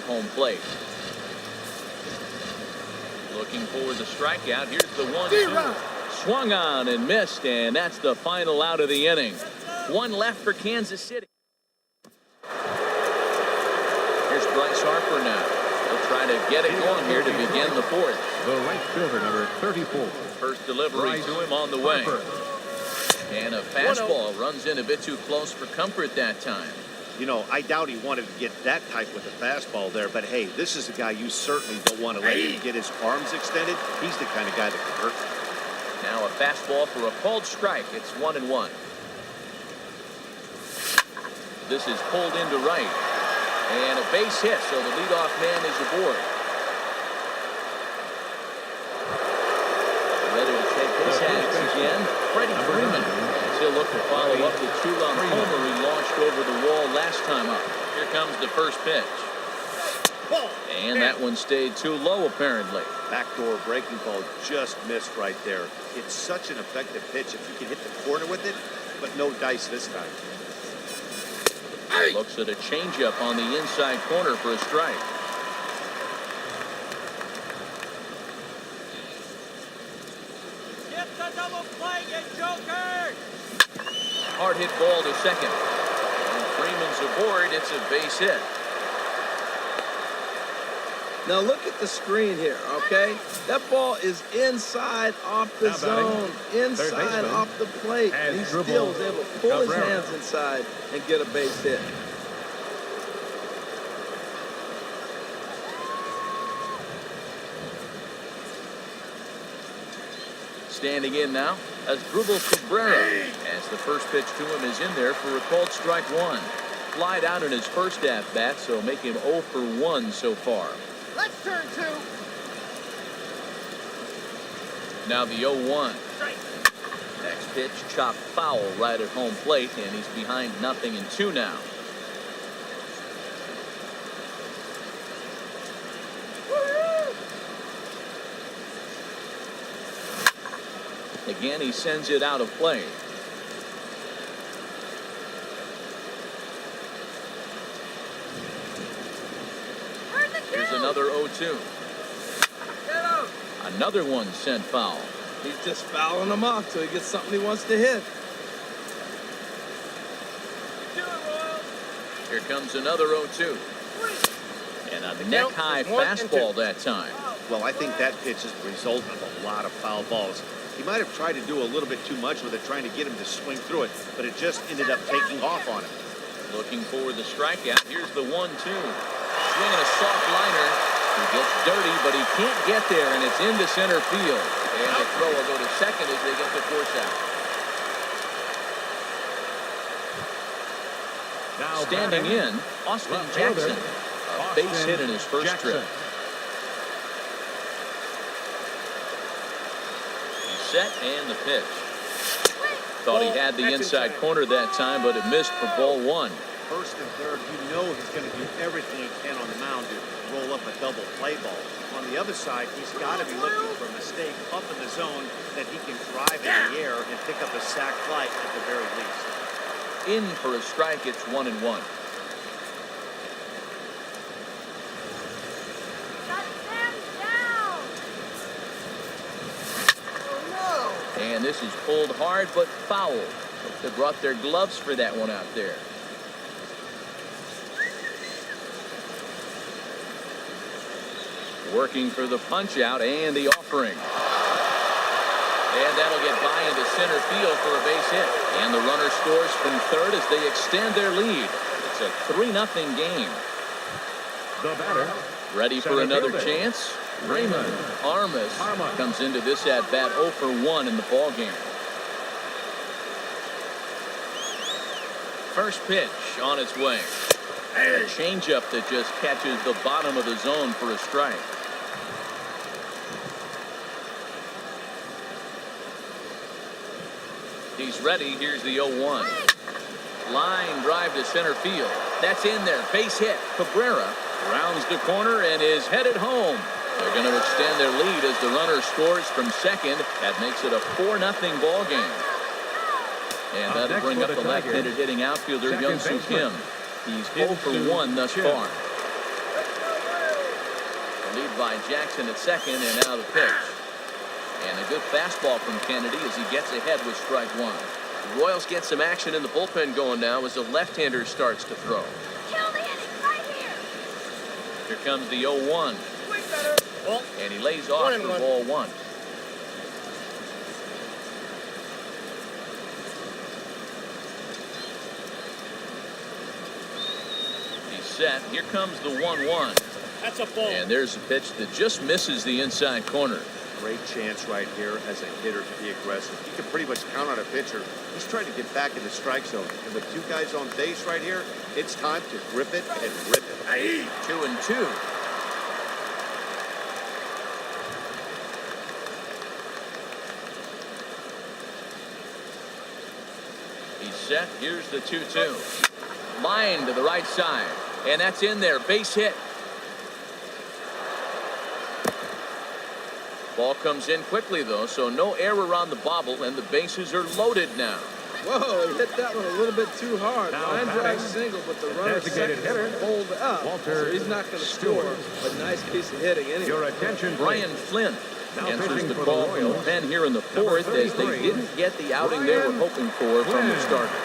home plate. Looking for the strikeout. Here's the 1-2. Swung on and missed, and that's the final out of the inning. One left for Kansas City. Here's Bryce Harper now. He'll try to get it going here to begin the fourth. The right fielder, number 34. First delivery to him on the way. And a fastball runs in a bit too close for comfort that time. You know, I doubt he wanted to get that type with a fastball there, but hey, this is a guy you certainly don't want to let him get his arms extended. He's the kind of guy that can hurt. Now a fastball for a called strike. It's 1-1. This is pulled into right. And a base hit, so the leadoff man is aboard. Ready to take his hats again, Freddie Freeman. As he'll look to follow up the two-run homer he launched over the wall last time up. Here comes the first pitch. And that one stayed too low, apparently. Backdoor breaking ball just missed right there. It's such an effective pitch if you can hit the corner with it, but no dice this time. Looks at a changeup on the inside corner for a strike. Get the double play, you joker! Hard hit ball to second. And Freeman's aboard. It's a base hit. Now look at the screen here, okay? That ball is inside off the zone, inside off the plate. And he still was able to pull his hands inside and get a base hit. Standing in now as Dribble Cabrera, as the first pitch to him is in there for a called strike one. Flied out in his first at-bat, so make him 0 for 1 so far. Let's turn two. Now the 0-1. Next pitch, chopped foul right at home plate, and he's behind 0-2 now. Again, he sends it out of play. Here's another 0-2. Another one sent foul. He's just fouling them off till he gets something he wants to hit. Here comes another 0-2. And a neck-high fastball that time. Well, I think that pitch is the result of a lot of foul balls. He might have tried to do a little bit too much with it, trying to get him to swing through it, but it just ended up taking off on him. Looking for the strikeout. Here's the 1-2. Swinging a soft liner. He gets dirty, but he can't get there, and it's into center field. And the throw will go to second as they get the force out. Now standing in, Austin Jackson. A base hit in his first trip. He's set and the pitch. Thought he had the inside corner that time, but it missed for ball one. First and third, you know he's going to do everything he can on the mound to roll up a double play ball. On the other side, he's got to be looking for a mistake up in the zone that he can drive in the air and pick up a sac fly at the very least. In for a strike, it's 1-1. And this is pulled hard but foul. They brought their gloves for that one out there. Working for the punch out and the offering. And that'll get by into center field for a base hit. And the runner scores from third as they extend their lead. It's a 3-0 game. The batter. Ready for another chance? Raymond Armas comes into this at-bat 0 for 1 in the ballgame. First pitch on its way. A changeup that just catches the bottom of the zone for a strike. He's ready. Here's the 0-1. Line drive to center field. That's in there. Base hit. Cabrera rounds the corner and is headed home. They're going to extend their lead as the runner scores from second. That makes it a 4-0 ball game. And that'll bring up the left-handed hitting outfielder, Young-Soo Kim. He's 0 for 1 thus far. by Jackson at second, and now the pitch. And a good fastball from Kennedy as he gets ahead with strike one. The Royals get some action in the bullpen going now as the left-hander starts to throw. Kill the inning right here. Here comes the 0-1. Swing better. Well, And he lays off for ball one. He's set. Here comes the 1-1. that's a ball. And there's a pitch that just misses the inside corner. Great chance right here as a hitter to be aggressive. You can pretty much count on a pitcher. He's trying to get back in the strike zone. And with two guys on base right here, it's time to grip it and rip it. 2-2. He's set. Here's the 2-2. Line to the right side. And that's in there. Base hit. Ball comes in quickly, though, so no error on the bobble, and the bases are loaded now. Whoa, he hit that one a little bit too hard. Now Line drive batting, single, but the the runner designated second hitter, hold up. Walter So he's not going to Stewart. score, but nice piece of hitting anyway. Your attention, Brian please. Flynn Now answers pitching the for the call from the Royals, pen here in the fourth as they 33, didn't get the outing they were Brian hoping for from the Flynn. starter.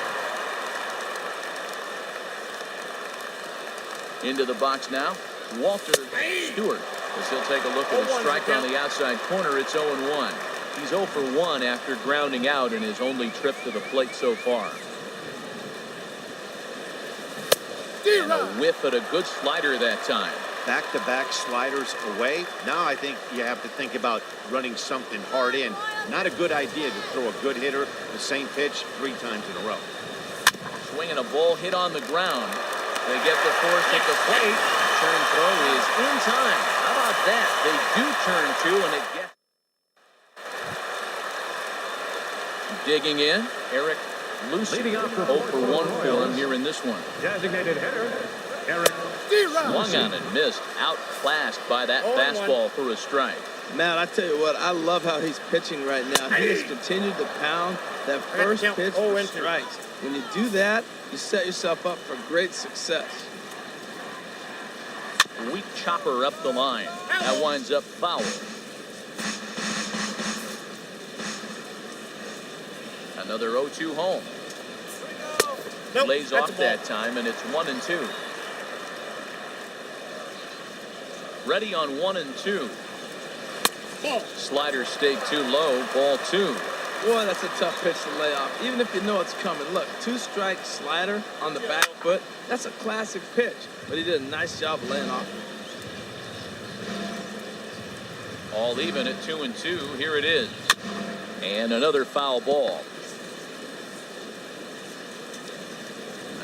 Into the box now, Walter Stewart. As he'll take a look at a strike on the outside corner, it's 0-1. He's 0 for 1 after grounding out in his only trip to the plate so far. And a whiff at a good slider that time. Back-to-back sliders away. Now I think you have to think about running something hard in. Not a good idea to throw a good hitter the same pitch 3 times in a row. Swinging a ball hit on the ground. They get the force at the plate. Turn throw is in time. How about that? They do turn two, and it gets. Digging in, Eric Lucy. Leading off the 0 fourth for for the 1 for him Royals. here in this one. Designated hitter, Eric. Swung on and missed. Outclassed by that fastball for a strike. Man, I tell you what, I love how he's pitching right now. He has continued to pound that first pitch for strikes. When you do that, you set yourself up for great success. Weak chopper up the line. That winds up foul. Another 0-2 home. Nope, Lays that's off a ball. that time, and it's 1-2. Ready on 1-2. Ball. Slider stayed too low. Ball 2. Boy, that's a tough pitch to lay off, even if you know it's coming. Look, 2-strike slider on the back foot. That's a classic pitch, but he did a nice job of laying off. All even at 2-2. Here it is. And another foul ball.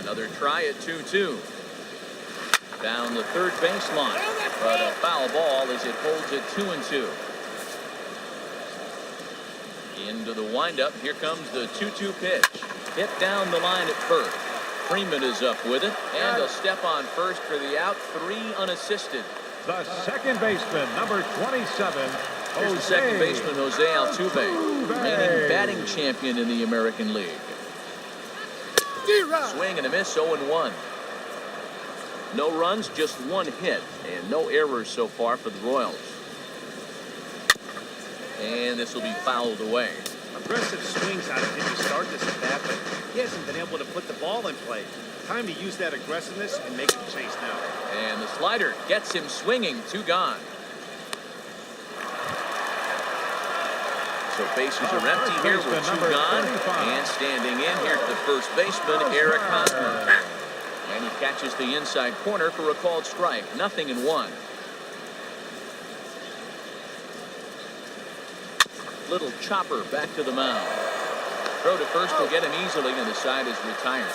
Another try at 2-2. Down the third baseline. But a foul ball as it holds at 2-2. Into the windup. Here comes the 2-2 pitch. Hit down the line at first. Freeman is up with it. And a step on first for the out. 3 unassisted. The second baseman, number 27, Here's the second baseman, Jose Altuve, reigning batting champion in the American League. Swing and a miss, 0-1. No runs, just 1 hit, and no errors so far for the Royals. And this will be fouled away. Aggressive swings out of him to start this at bat, but he hasn't been able to put the ball in play. Time to use that aggressiveness and make him chase now. And the slider gets him swinging. 2 gone. So bases are empty here with 2 gone. And standing in here at the first baseman, Eric Hosmer. And he catches the inside corner for a called strike. 0-1. Little chopper back to the mound. Throw to first will get him easily, and the side is retired.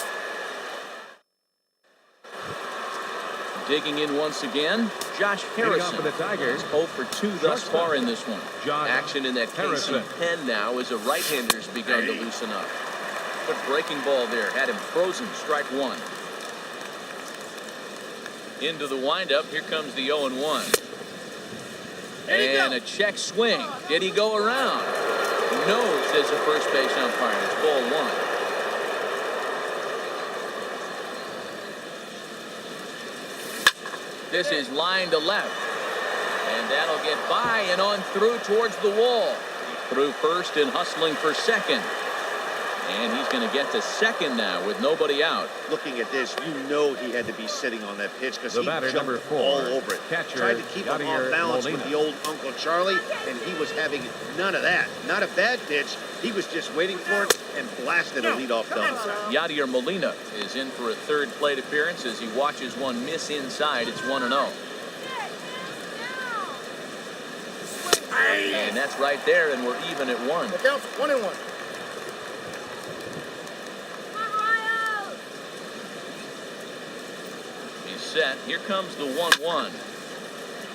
Digging in once again, Josh Harrison. For the Tigers, 0 for 2 thus far in this one. Josh Action in that Harrison. KC pen now as a right-hander's begun to loosen up. But breaking ball there had him frozen. Strike 1. Into the windup. Here comes the 0-1. And a check swing. Did he go around? No, says the first base umpire. It's ball 1. This is line to left. And that'll get by and on through towards the wall. Through first and hustling for second. And he's going to get to second now with nobody out. Looking at this, you know he had to be sitting on that pitch because he batter, jumped number 4, all over it. catcher, Tried to keep him off balance with the old Uncle Charlie, and he was having none of that. Not a bad pitch. He was just waiting for it and blasted a leadoff double. Yadier Molina is in for a third plate appearance as he watches one miss inside. It's 1-0. And that's right there, and we're even at 1. The count's 1-1. He's set. Here comes the 1-1.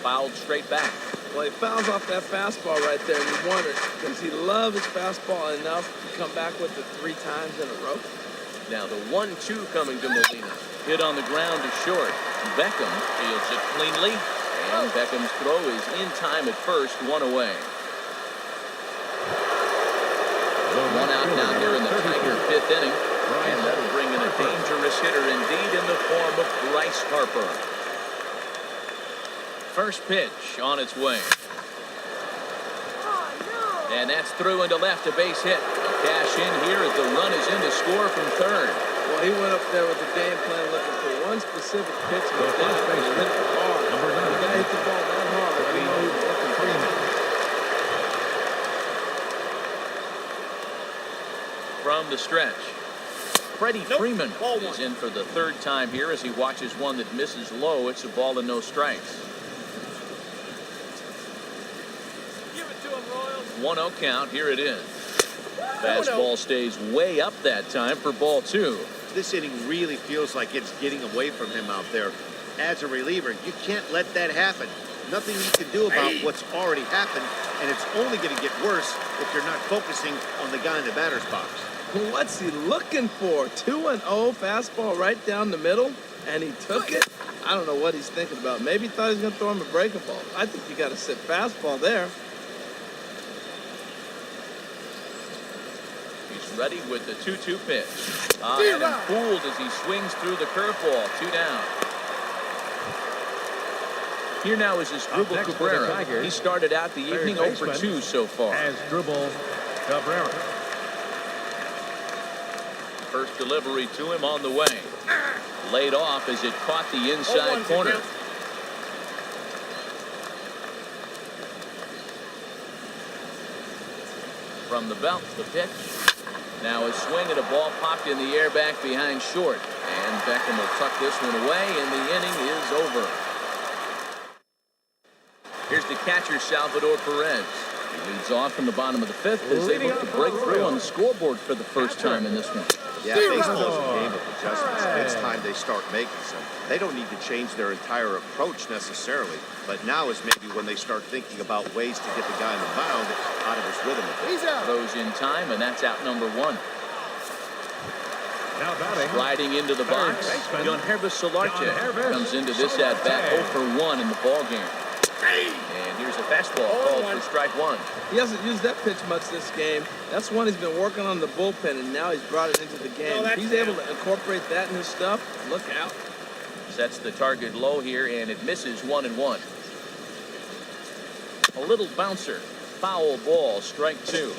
Fouled straight back. Well, he fouls off that fastball right there, and you wonder, does he love his fastball enough to come back with it 3 times in a row? Now the 1-2 coming to Molina. Hit on the ground to short. Beckham fields it cleanly, and Beckham's throw is in time at first, 1 away. 1 out now here in the Tiger 5th inning. And that'll bring in a dangerous hitter indeed in the form of Bryce Harper. First pitch on its way. And that's through into left, a base hit. A cash in here as the run is in to score from third. Well, he went up there with the game plan looking for one specific pitch, but then he hit the ball. The guy hit the ball that hard. We know he was looking for it. From the stretch, Freddie Freeman Ball is 1. in for the third time here as he watches one that misses low. It's a ball and no strikes. Give it to him, Royals. 1-0 count. Here it is. Fastball stays way up that time for ball 2. This inning really feels like it's getting away from him out there. As a reliever, you can't let that happen. Nothing you can do about what's already happened, and it's only going to get worse if you're not focusing on the guy in the batter's box. What's he looking for? 2-0 fastball right down the middle, and he took it? I don't know what he's thinking about. Maybe he thought he was going to throw him a breaking ball. I think you got to sit fastball there. He's ready with the 2-2 pitch. Had him fooled as he swings through the curveball. 2 down. Here now is Asdrubal Cabrera. He started out the evening 0 for 2 so far. Asdrubal Cabrera. First delivery to him on the way. Laid off as it caught the inside corner. From the belt, the pitch. Now a swing at a ball popped in the air back behind short. And Beckham will tuck this one away, and the inning is over. Here's the catcher, Salvador Perez. He leads off from the bottom of the 5th as they look to break through on the scoreboard for the first time in this one. Yeah, baseball is a game of adjustments. It's time they start making some. They don't need to change their entire approach necessarily, but now is maybe when they start thinking about ways to get the guy on the mound out of his rhythm. He's out. Throws in time, and that's out number 1. Now batting. Sliding into the box, Yohannes Solarte comes into this at-bat 0 for 1 in the ballgame. And here's a fastball called for strike 1. He hasn't used that pitch much this game. That's one he's been working on the bullpen, and now he's brought it into the game. If he's able to incorporate that in his stuff, look out. Sets the target low here, and it misses 1-1. A little bouncer. Foul ball, strike 2.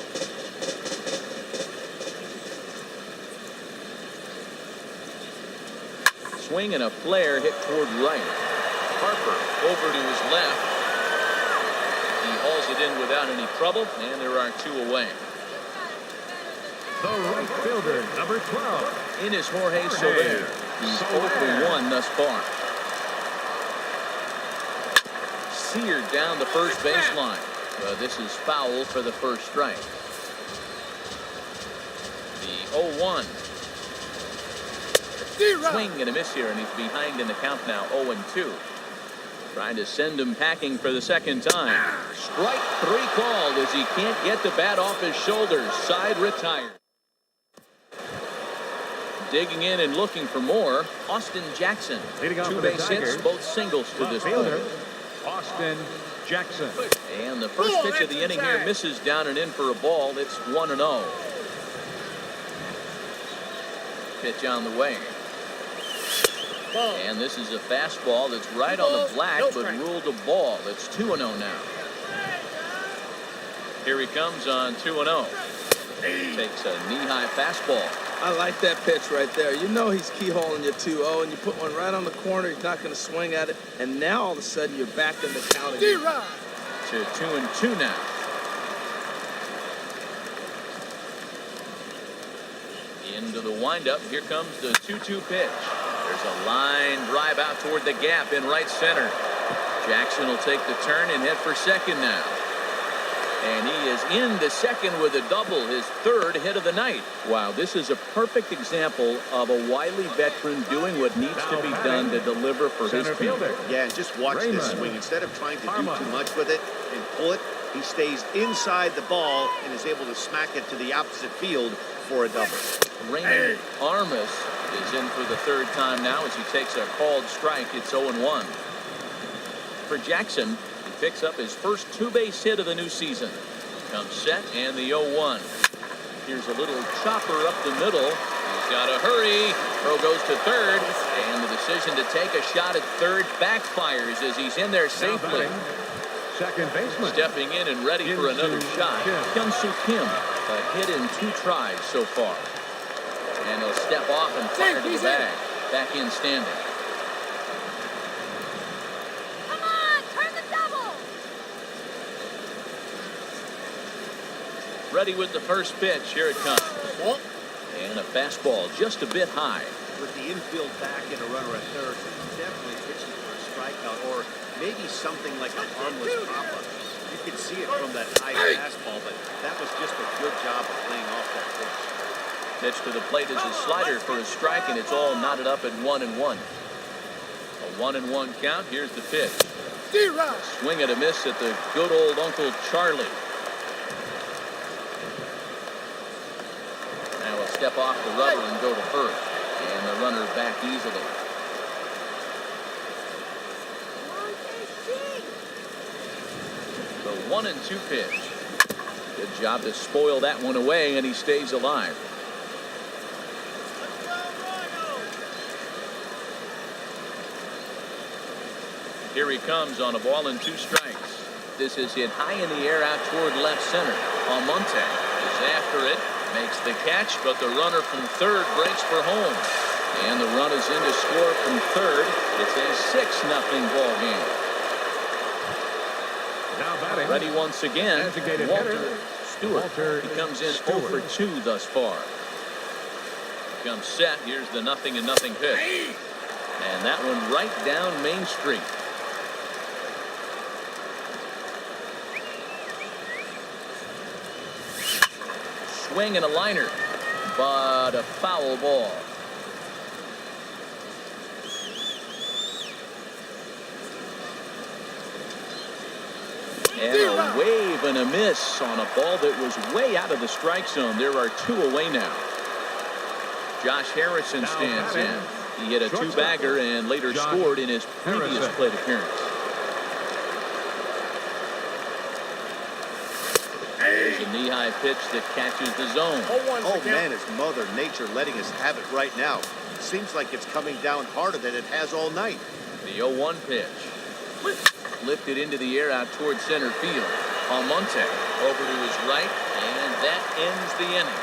Swing and a flare hit toward right. Harper over to his left. He hauls it in without any trouble, and there are 2 away. The right fielder, number 12. In is Jorge Soler. He's 0 for 1 thus far. Seared down the first baseline. This is foul for the first strike. The 0-1. Swing and a miss here, and he's behind in the count now, 0-2. Trying to send him packing for the second time. Strike 3 called as he can't get the bat off his shoulders. Side retired. Digging in and looking for more, Austin Jackson. 2 base hits, both singles to this point. Austin Jackson. And the first pitch of the inning here misses down and in for a ball. It's 1-0. Pitch on the way. And this is a fastball that's right on the black, but ruled a ball. It's 2-0 now. Here he comes on 2-0. Takes a knee-high fastball. I like that pitch right there. You know he's keyholing your 2-0, and you put one right on the corner. He's not going to swing at it. And now all of a sudden you're back in the count again. To 2-2 now. Into the windup. Here comes the 2-2 pitch. There's a line drive out toward the gap in right center. Jackson will take the turn and head for second now. And he is into second with a double, his third hit of the night. Wow, this is a perfect example of a wily veteran doing what needs to be done to deliver for his team. Yeah, and just watch this swing. Instead of trying to do too much with it and pull it, he stays inside the ball and is able to smack it to the opposite field for a double. Raymond Armas is in for the third time now as he takes a called strike. It's 0-1. For Jackson, he picks up his first two-base hit of the new season. Comes set and the 0-1. Here's a little chopper up the middle. He's got to hurry. Throw goes to third. And the decision to take a shot at third backfires as he's in there safely. Second baseman. Stepping in and ready for another shot. Hyun-Soo Kim, a hit in 2 tries so far. And he'll step off and fire to the bag. Back in standing. Come on, turn the double. Ready with the first pitch. Here it comes. And a fastball just a bit high. With the infield back and a runner at third, definitely pitching for a strikeout or maybe something like a harmless pop-up. You can see it from that high fastball, but that was just a good job of laying off that pitch. Pitch to the plate is a slider for a strike, and it's all knotted up at 1-1. A 1-1 count. Here's the pitch. Swing and a miss at the good old Uncle Charlie. Now we'll step off the rubber and go to first. And the runner back easily. The 1-2 pitch. Good job to spoil that one away, and he stays alive. Here he comes on a ball and 2 strikes. This is hit high in the air out toward left center. Almonte is after it, makes the catch, but the runner from third breaks for home. And the run is in to score from third. It's a 6-0 ball game. Now batting. Ready once again, Walter Stewart. He comes in 0 for 2 thus far. Comes set. Here's the 0-0 pitch. And that one right down Main Street. Swing and a liner, but a foul ball. And a wave and a miss on a ball that was way out of the strike zone. There are 2 away now. Josh Harrison stands in. He hit a 2-bagger and later scored in his previous plate appearance. There's a knee-high pitch that catches the zone. Oh man, it's Mother Nature letting us have it right now. Seems like it's coming down harder than it has all night. The 0-1 pitch. Lifted into the air out toward center field. Almonte over to his right, and that ends the inning.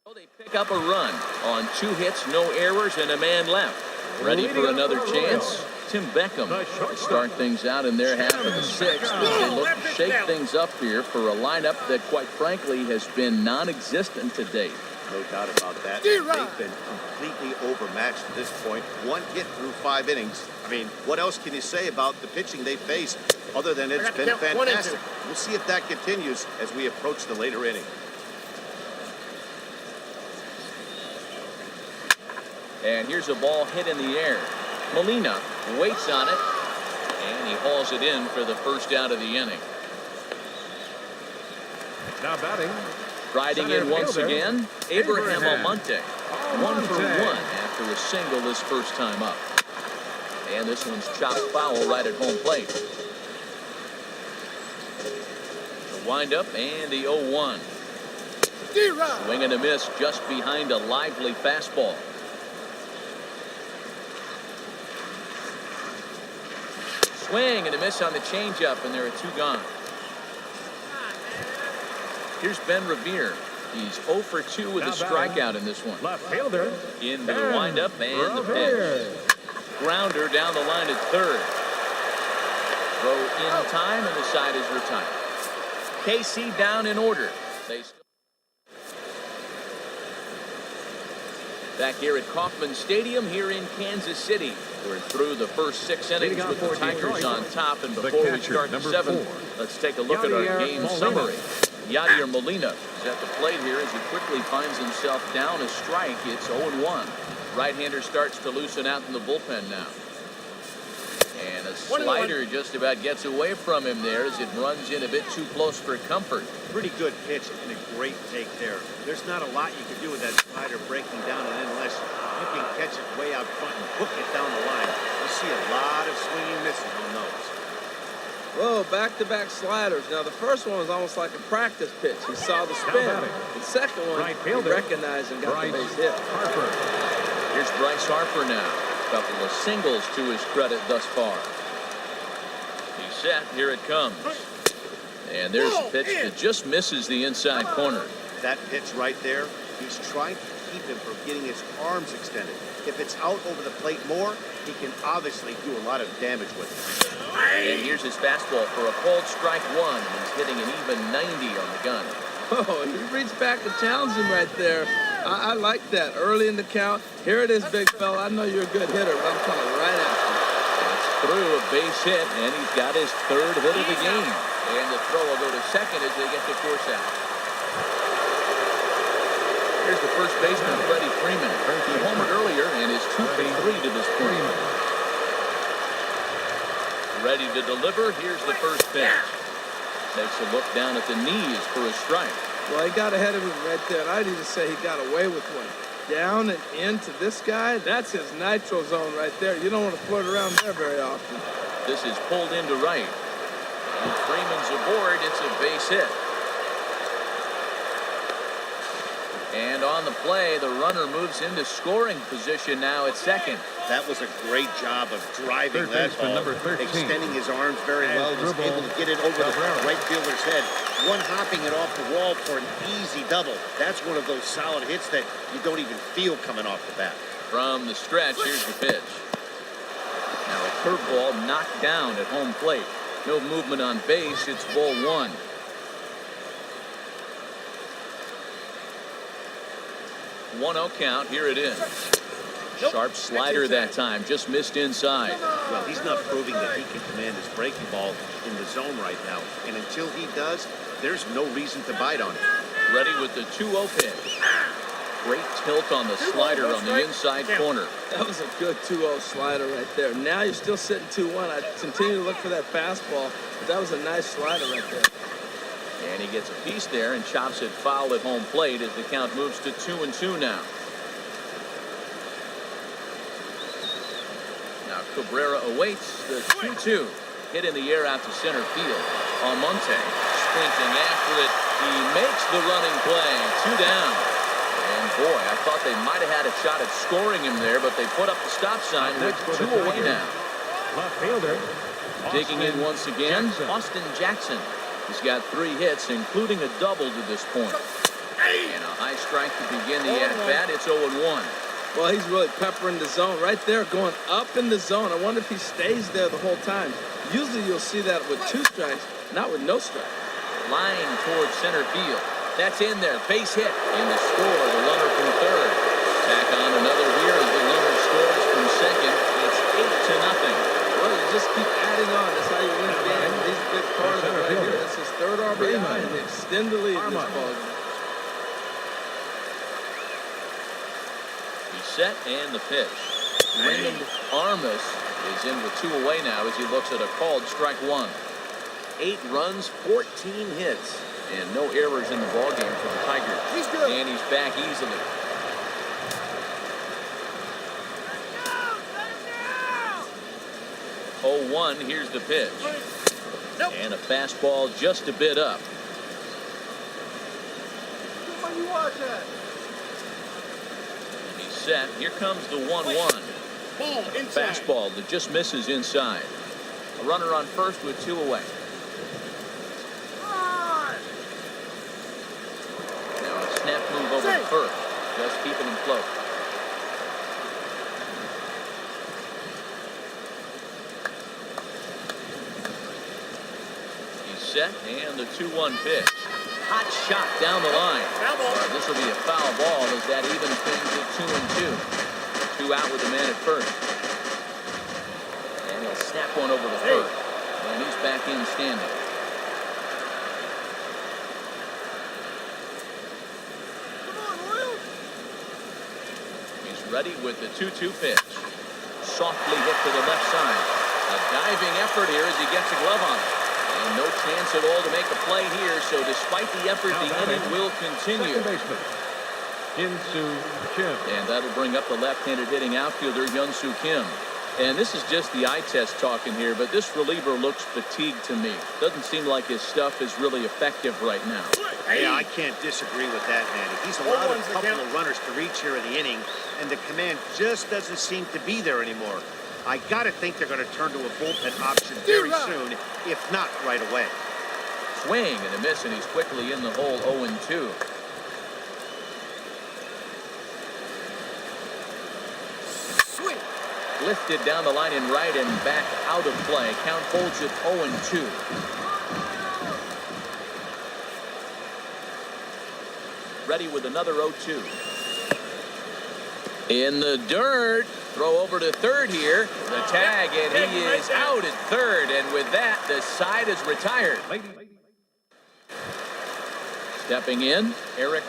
So they pick up a run on 2 hits, no errors, and a man left. Ready for another chance? Tim Beckham start things out in their half of the 6th. They look to shake things up here for a lineup that, quite frankly, has been non-existent to date. No doubt about that. They've been completely overmatched at this point. 1 hit through 5 innings. I mean, what else can you say about the pitching they faced other than it's been fantastic? We'll see if that continues as we approach the later inning. And here's a ball hit in the air. Molina waits on it, and he hauls it in for the first out of the inning. Now batting. Riding in once again, Abraham Almonte. 1 for 1 after a single this first time up. And this one's chopped foul right at home plate. The windup and the 0-1. Swing and a miss just behind a lively fastball. swing and a miss on the changeup, and there are two gone. Here's Ben Revere. He's 0 for 2 with a strikeout in this one. Left fielder. Into the windup and the pitch. Grounder down the line at third. Throw in time, and the side is retired. KC down in order. They still back here at Kauffman Stadium here in Kansas City. We're through the first 6 innings with the Tigers on top, and before we start the 7th, let's take a look at our game summary. Yadier Molina is at the plate here as he quickly finds himself down a strike. It's 0-1. Right-hander starts to loosen out in the bullpen now. And a slider just about gets away from him there as it runs in a bit too close for comfort. Pretty good pitch and a great take there. There's not a lot you can do with that slider breaking down, and unless you can catch it way out front and hook it down the line, you see a lot of swinging misses on those. Whoa, back-to-back sliders. Now, the first one was almost like a practice pitch. He saw the spin. The second one, he recognized and got the base hit. Here's Bryce Harper now. A couple of singles to his credit thus far. He's set. Here it comes. And there's a pitch that just misses the inside corner. That pitch right there, he's trying to keep him from getting his arms extended. If it's out over the plate more, he can obviously do a lot of damage with it. And here's his fastball for a called strike one. He's hitting an even 90 on the gun. Oh, he reached back to challenge him right there. I like that. Early in the count. Here it is, big fella. I know you're a good hitter, but I'm coming right at you. It's through a base hit, and he's got his third hit of the game. And the throw will go to second as they get the force out. Here's the first baseman, Freddie Freeman. He homered earlier and is 2 for 3 to this point. Ready to deliver. Here's the first pitch. Takes a look down at the knees for a strike. Well, he got ahead of him right there, and I'd even say he got away with one. Down and into this guy, that's his nitro zone right there. You don't want to float around there very often. This is pulled into right. And Freeman's aboard. It's a base hit. And on the play, the runner moves into scoring position now at second. That was a great job of driving that ball, extending his arms very well. He was able to get it over the right fielder's head, one-hopping it off the wall for an easy double. That's one of those solid hits that you don't even feel coming off the bat. From the stretch, here's the pitch. Now a curveball knocked down at home plate. No movement on base. It's ball one. 1-0 count. Here it is. Sharp slider that time. Just missed inside. Well, he's not proving that he can command his breaking ball in the zone right now. And until he does, there's no reason to bite on it. Ready with the 2-0 pitch. Great tilt on the slider on the inside corner. That was a good 2-0 slider right there. Now you're still sitting 2-1. I continue to look for that fastball, but that was a nice slider right there. And he gets a piece there and chops it foul at home plate as the count moves to 2-2 now. Now Cabrera awaits the 2-2. Hit in the air out to center field. Almonte sprinting after it. He makes the running play. 2 down. And boy, I thought they might have had a shot at scoring him there, but they put up the stop sign with 2 away now. Left fielder. Digging in once again, Austin Jackson. He's got 3 hits, including a double to this point. And a high strike to begin the at-bat. It's 0-1. Well, he's really peppering the zone right there, going up in the zone. I wonder if he stays there the whole time. Usually you'll see that with 2 strikes, not with no strike. Line towards center field. That's in there. Base hit. And the score, the runner from third. Back on another here as the runner scores from second. It's 8-0. Well, you just keep adding on. That's how you win a game. These big cards are right here. That's his 3rd RBI, and they extend the lead in this ballgame. He's set, and the pitch. Raymond Armas is in with 2 away now as he looks at a called strike one. 8 runs, 14 hits, and no errors in the ballgame for the Tigers. He's good. And he's back easily. Oh, 0-1, here's the pitch. Nope. And a fastball just a bit up. When you watch that. He's set. Here comes the 1-1. Ball inside. Fastball that just misses inside. A runner on first with 2 away. Now a snap move over to first. Just keeping him close. He's set, and the 2-1 pitch. Hot shot down the line. This will be a foul ball as that evens things at 2-2. 2 out with the man at first. And he'll snap one over to third. And he's back in standing. He's ready with the 2-2 pitch. Softly hit to the left side. A diving effort here as he gets a glove on it. And no chance at all to make a play here, so despite the effort, the inning will continue. And that'll bring up the left-handed hitting outfielder, Hyun-Soo Kim. And this is just the eye test talking here, but this reliever looks fatigued to me. Doesn't seem like his stuff is really effective right now. Yeah, I can't disagree with that, Manny. He's allowed a couple of runners to reach here in the inning, and the command just doesn't seem to be there anymore. I got to think they're going to turn to a bullpen option very soon, if not right away. Swing and a miss, and he's quickly in the hole 0-2. Swing. Lifted down the line in right and back out of play. Count holds it 0-2. Ready with another 0-2. In the dirt. Throw over to third here. The tag, and he is out at third. And with that, the side is retired. Stepping in, Eric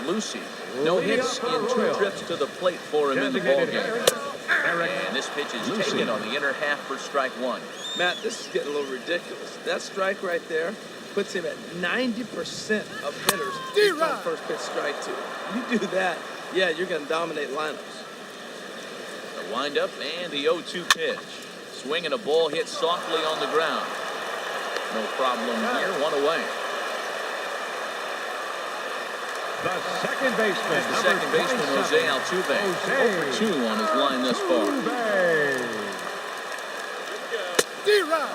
Lucy. No hits in 2 trips to the plate for him in the ballgame. And this pitch is taken on the inner half for strike 1. Matt, this is getting a little ridiculous. That strike right there puts him at 90% of hitters based on first pitch strike 2. You do that, yeah, you're going to dominate lineups. The windup and the 0-2 pitch. Swinging a ball hit softly on the ground. No problem here, 1 away. The second baseman, The second baseman, Jose Altuve. 0-2 on his line thus far.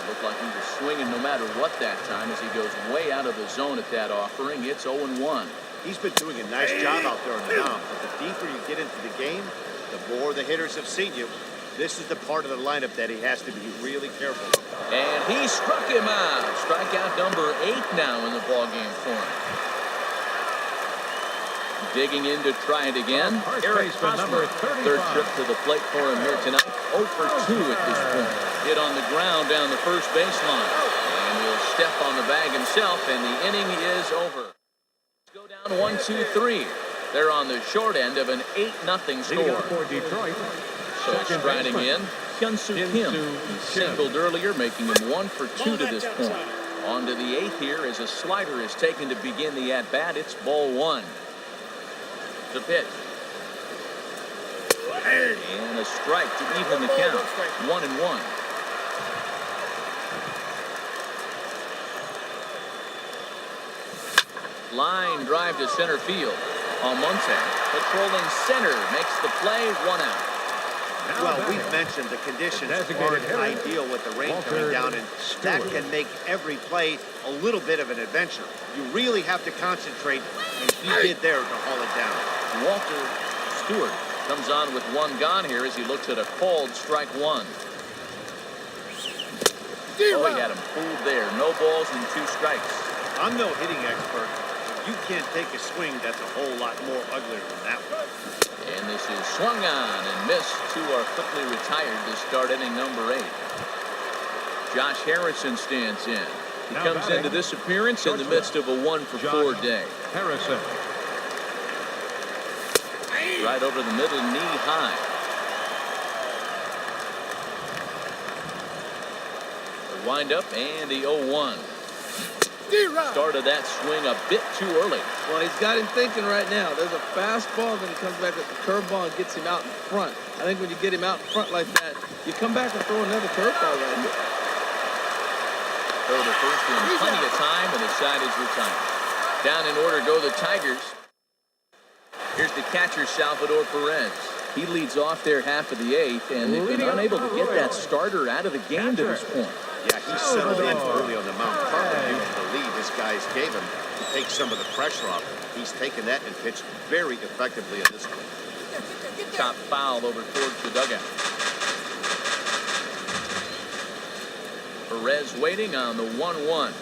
Looked like he was swinging no matter what that time as he goes way out of the zone at that offering. It's 0-1. He's been doing a nice job out there on the mound, but the deeper you get into the game, the more the hitters have seen you. This is the part of the lineup that he has to be really careful. And he struck him out. Strikeout number 8 now in the ballgame for him. Digging in to try it again. Eric Hosmer, third trip to the plate for him here tonight. 0 for 2 at this point. Hit on the ground down the first baseline. And he'll step on the bag himself, and the inning is over. Let's go down 1-2-3. They're on the short end of an 8-0 score. For Detroit. So striding in, Hyun-Soo Kim. He singled earlier, making him 1 for 2 to this point. On to the 8th here as a slider is taken to begin the at-bat. It's ball 1. The pitch. And a strike to even the count. 1-1. Line drive to center field. Almonte patrolling center makes the play, 1 out. Well, we've mentioned the conditions aren't ideal with the rain coming down, and that can make every play a little bit of an adventure. You really have to concentrate, and he did there to haul it down. Walter Stewart comes on with 1 gone here as he looks at a called strike 1. Oh, he had him fooled there. No balls and 2 strikes. I'm no hitting expert. You can't take a swing that's a whole lot more uglier than that one. And this is swung on and missed. 2 are quickly retired to start inning number 8. Josh Harrison stands in. He comes into this appearance in the midst of a 1 for 4 day. Harrison. Right over the middle, knee high. The windup and the 0-1. Started that swing a bit too early. Well, he's got him thinking right now. There's a fastball, then he comes back with the curveball and gets him out in front. I think when you get him out in front like that, you come back and throw another curveball right here. Throw to first in plenty of time, and the side is retired. Down in order go the Tigers. Here's the catcher, Salvador Perez. He leads off there half of the eighth, and they've been unable to get that starter out of the game to this point. Yeah, he settled in early on the mound, partly due to the lead his guys gave him to take some of the pressure off. He's taken that and pitched very effectively in this one. Top foul over towards the dugout. Perez waiting on the 1-1.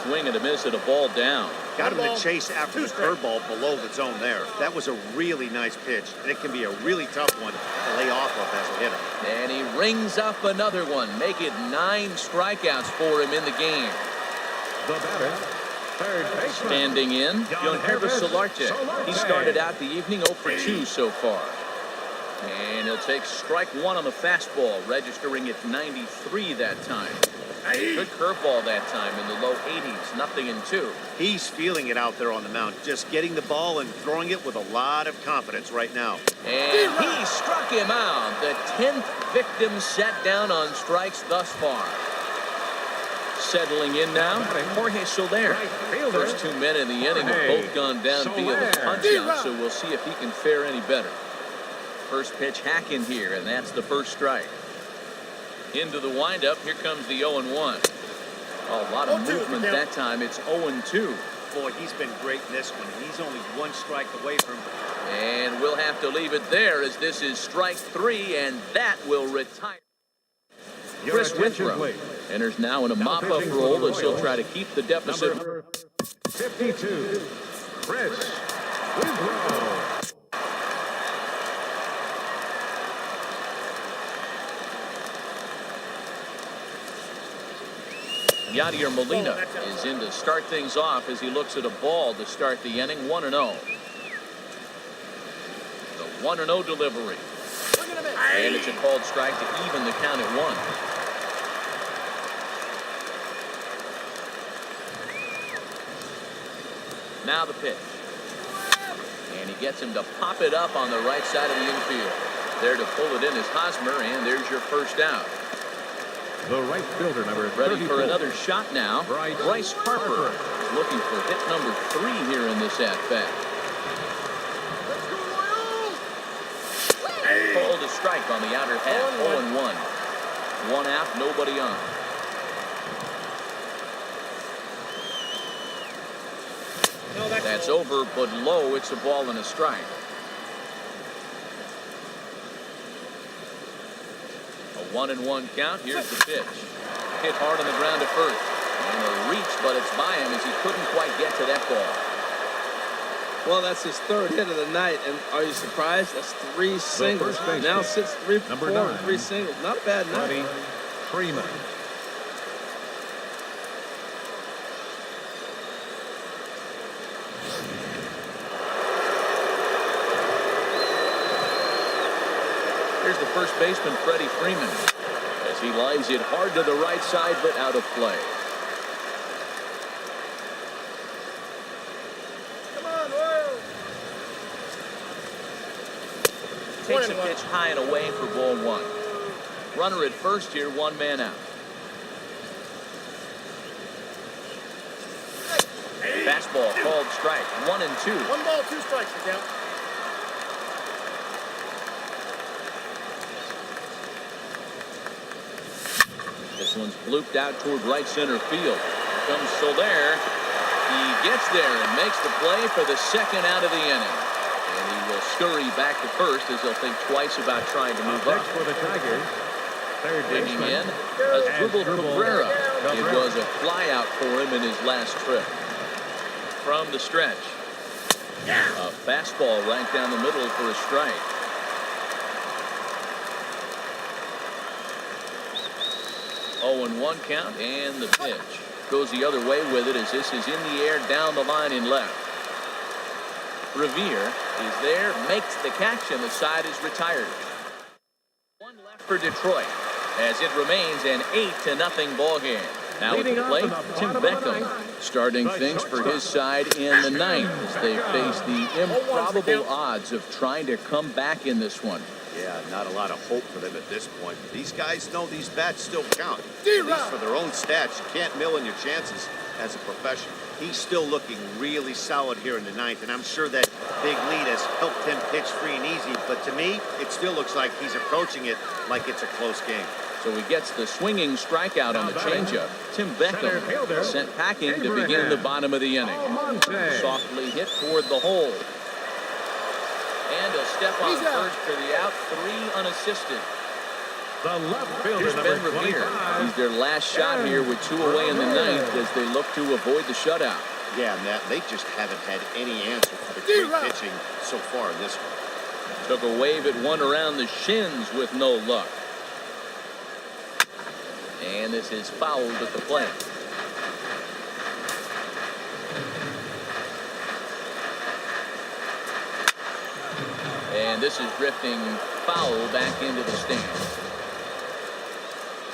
Swing and a miss at a ball down. Got him to chase after the curveball below the zone there. That was a really nice pitch, and it can be a really tough one to lay off of as a hitter. And he rings up another one, make it 9 strikeouts for him in the game. The batter, third baseman. Standing in, Yonhervis Solarte. He started out the evening 0 for 2 so far. And he'll take strike 1 on the fastball, registering at 93 that time. Good curveball that time in the low 80s, nothing in 2. He's feeling it out there on the mound, just getting the ball and throwing it with a lot of confidence right now. And he struck him out. The 10th victim set down on strikes thus far. Settling in now, Jorge Soler. First 2 men in the inning have both gone down via the punch-out, so we'll see if he can fare any better. First pitch hack in here, and that's the first strike. Into the windup, here comes the 0-1. A lot of movement that time. It's 0-2. Boy, he's been great in this one. He's only 1 strike away from... And we'll have to leave it there as this is strike 3, and that will retire. Chris Withrow enters now in a mop-up role as he'll try to keep the deficit. 52, Chris Withrow. Yadier Molina is in to start things off as he looks at a ball to start the inning. 1-0. The 1-0 delivery. And it's a called strike to even the count at 1. Now the pitch. And he gets him to pop it up on the right side of the infield. There to pull it in is Hosmer, and there's your first out. The right fielder, number Ready 34. for another shot now. Bryce Harper looking for hit number 3 here in this at-bat. Called a strike on the outer half. 0-1. 1 out, nobody on. That's over, but low. It's a ball and a strike. A 1-1 count. Here's the pitch. Hit hard on the ground at first. And a reach, but it's by him as he couldn't quite get to that ball. Well, that's his 3rd hit of the night, and are you surprised? That's 3 singles. Now sits 3 for 4 with 3 singles. Not a bad night. Freddie Freeman. Here's the first baseman, Freddie Freeman, as he lines it hard to the right side, but out of play. Come on, Royals. Takes a pitch high and away for ball 1. Runner at first here, 1 man out. Fastball called strike. 1-2. 1 ball, 2 strikes for count. This one's blooped out toward right center field. Here comes Soler. He gets there and makes the play for the 2nd out of the inning. And he will scurry back to first as he'll think twice about trying to move up. Next for the Tigers, third Bringing baseman. in Asdrubal Cabrera. It was a flyout for him in his last trip. From the stretch. A fastball right down the middle for a strike. 0-1 count, and the pitch goes the other way with it as this is in the air down the line in left. Revere is there, makes the catch, and the side is retired. 1 left for Detroit as it remains an 8-0 ball game. Now at the plate, Tim Beckham starting things for his side in the 9th as they face the improbable odds of trying to come back in this one. Yeah, not a lot of hope for them at this point. These guys know these bats still count. At least for their own stats, you can't mill in your chances as a professional. He's still looking really solid here in the ninth, and I'm sure that big lead has helped him pitch free and easy. But to me, it still looks like he's approaching it like it's a close game. So he gets the swinging strikeout on the changeup. Tim Beckham sent packing to begin the bottom of the inning. Softly hit toward the hole. And he'll step on first for the out, 3 unassisted. The left fielder, Here's Ben Revere. He's their last shot here with 2 away in the ninth as they look to avoid the shutout. Yeah, Matt, they just haven't had any answer for the great pitching so far in this one. Took a wave at one around the shins with no luck. And this is fouled at the plate. And this is drifting foul back into the stands.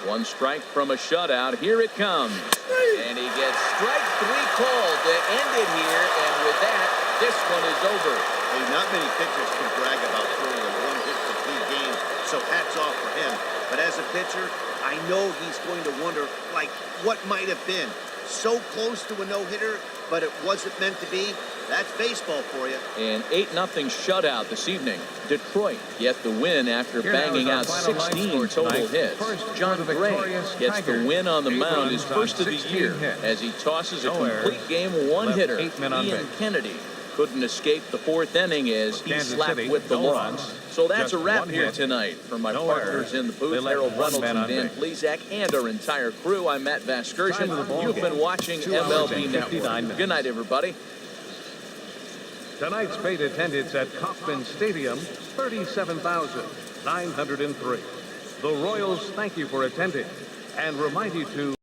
1 strike from a shutout. Here it comes. And he gets strike 3 called to end it here. And with that, this one is over. Hey, not many pitchers can brag about throwing a 1-hit complete game, so hats off for him. But as a pitcher, I know he's going to wonder, like, what might have been. So close to a no-hitter, but it wasn't meant to be. That's baseball for you. An 8-0 shutout this evening. Detroit get the win after banging out 16 total hits. John Gray gets the win on the mound, his first of the year, as he tosses a complete game 1-hitter. Ian Kennedy couldn't escape the 4th inning as he slapped with the loss. So that's a wrap here tonight. For my partners in the booth, Harold Reynolds and Dan Plesac, and our entire crew, I'm Matt Vasgersian. You've been watching MLB Network. Good night, everybody. Tonight's paid attendance at Kauffman Stadium, 37,903. The Royals thank you for attending and remind you to